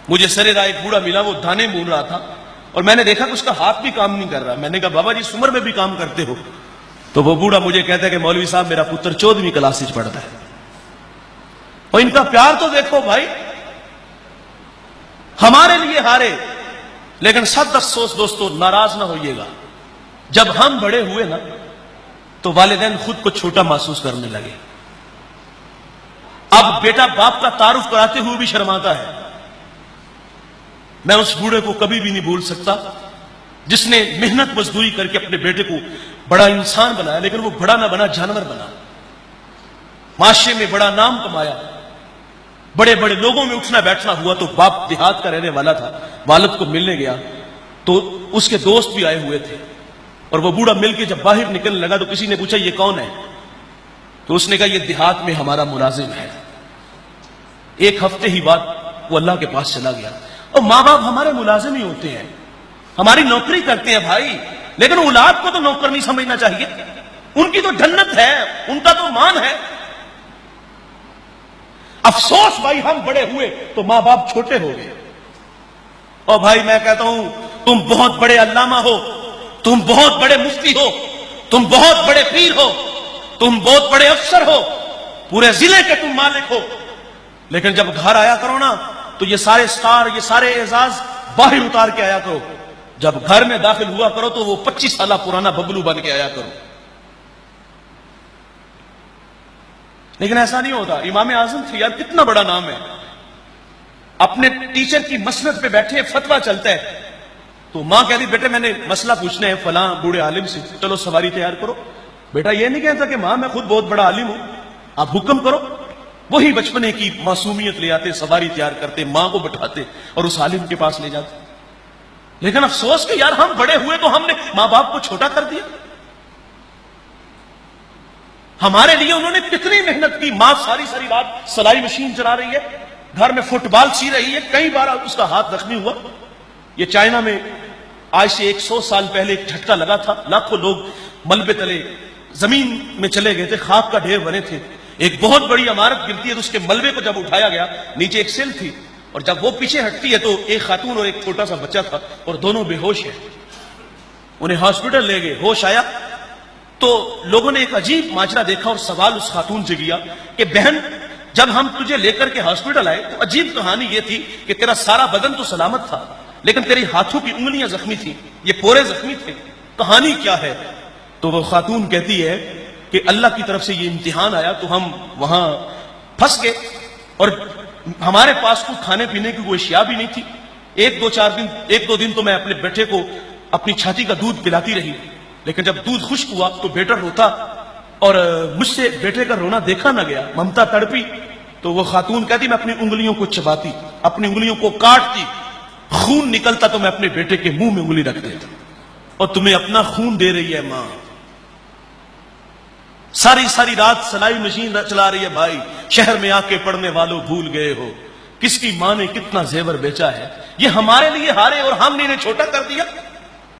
مجھے سرے راہ ایک بوڑھا ملا، وہ دانے بون رہا تھا اور میں نے دیکھا کہ اس کا ہاتھ بھی کام نہیں کر رہا. میں نے کہا بابا جی اس عمر میں بھی کام کرتے ہو؟ تو وہ بوڑھا مجھے کہتا ہے کہ مولوی صاحب میرا پتر 14ویں کلاس میں پڑھتا ہے. اور ان کا پیار تو دیکھو بھائی، ہمارے لیے ہارے. لیکن سب افسوس دوستو، ناراض نہ ہوئیے گا، جب ہم بڑے ہوئے نا تو والدین خود کو چھوٹا محسوس کرنے لگے. اب بیٹا باپ کا تعارف کراتے ہوئے بھی شرماتا ہے. میں اس بوڑھے کو کبھی بھی نہیں بھول سکتا جس نے محنت مزدوری کر کے اپنے بیٹے کو بڑا انسان بنایا، لیکن وہ بڑا نہ بنا، جانور بنا. معاشرے میں بڑا نام کمایا، بڑے بڑے لوگوں میں اٹھنا بیٹھنا ہوا. تو باپ دیہات کا رہنے والا تھا، والد کو ملنے گیا تو اس کے دوست بھی آئے ہوئے تھے. اور وہ بوڑھا مل کے جب باہر نکلنے لگا تو کسی نے پوچھا یہ کون ہے؟ تو اس نے کہا یہ دیہات میں ہمارا ملازم ہے. ایک ہفتے ہی بعد وہ اللہ کے پاس چلا گیا. اور ماں باپ ہمارے ملازم ہی ہوتے ہیں، ہماری نوکری کرتے ہیں بھائی، لیکن اولاد کو تو نوکر نہیں سمجھنا چاہیے. ان کی تو جنت ہے، ان کا تو مان ہے. افسوس بھائی ہم بڑے ہوئے تو ماں باپ چھوٹے ہو گئے. اور بھائی میں کہتا ہوں تم بہت بڑے علامہ ہو، تم بہت بڑے مفتی ہو، تم بہت بڑے پیر ہو، تم بہت بڑے افسر ہو، پورے ضلع کے تم مالک ہو، لیکن جب گھر آیا کرو نا تو یہ سارے سٹار، یہ سارے اعزاز باہر اتار کے آیا کرو. جب گھر میں داخل ہوا کرو تو وہ 25 سالہ پرانا ببلو بن کے آیا کرو. لیکن ایسا نہیں ہوتا. امام اعظم تھے یار، کتنا بڑا نام ہے. اپنے ٹیچر کی مسند پہ بیٹھے فتویٰ چلتا ہے تو ماں کہتی بیٹے میں نے مسئلہ پوچھنا ہے فلاں بوڑھے عالم سے، چلو سواری تیار کرو. بیٹا یہ نہیں کہتا کہ ماں میں خود بہت بڑا عالم ہوں، آپ حکم کرو. وہی بچپنے کی معصومیت لے آتے، سواری تیار کرتے، ماں کو بٹھاتے اور اس عالم کے پاس لے جاتے. لیکن افسوس کہ یار ہم بڑے ہوئے تو ہم نے ماں باپ کو چھوٹا کر دیا. ہمارے لیے انہوں نے کتنی محنت کی. ماں ساری ساری رات سلائی مشین چلا رہی ہے، گھر میں فٹ بال سی رہی ہے، کئی بار اس کا ہاتھ زخمی ہوا. یہ چائنا میں آج سے 100 سال پہلے ایک جھٹکا لگا تھا، لاکھوں لوگ ملبے تلے زمین میں چلے گئے تھے، خاک کا ڈھیر بنے تھے. ایک بہت بڑی عمارت گرتی ہے تو اس کے ملبے کو جب اٹھایا گیا نیچے ایک سیل تھی، اور جب وہ پیچھے ہٹتی ہے تو ایک خاتون اور ایک چھوٹا سا بچہ تھا اور دونوں بے ہوش ہیں. انہیں ہاسپٹل لے گئے، ہوش آیا تو لوگوں نے ایک عجیب ماجرا دیکھا اور سوال اس خاتون سے کیا کہ بہن جب ہم تجھے لے کر کے ہاسپٹل آئے تو عجیب کہانی یہ تھی کہ تیرا سارا بدن تو سلامت تھا لیکن تیری ہاتھوں کی انگلیاں زخمی تھی، یہ پورے زخمی تھے، کہانی کیا ہے؟ تو وہ خاتون کہتی ہے کہ اللہ کی طرف سے یہ امتحان آیا تو ہم وہاں پھنس گئے اور ہمارے پاس کوئی کھانے پینے کی کوئی اشیاء بھی نہیں تھی. ایک دو دن تو میں اپنے بیٹے کو اپنی چھاتی کا دودھ پلاتی رہی، لیکن جب دودھ خشک ہوا تو بیٹا روتا اور مجھ سے بیٹے کا رونا دیکھا نہ گیا، ممتا تڑپی. تو وہ خاتون کہتی میں اپنی انگلیوں کو چباتی، اپنی انگلیوں کو کاٹتی، خون نکلتا تو میں اپنے بیٹے کے منہ میں انگلی رکھ دیتا. اور تمہیں اپنا خون دے رہی ہے ماں، ساری ساری رات سلائی مشین چلا رہی ہے. بھائی شہر میں آ کے پڑھنے والوں بھول گئے ہو کس کی ماں نے کتنا زیور بیچا ہے. یہ ہمارے لیے ہارے اور ہم نے انہیں چھوٹا کر دیا.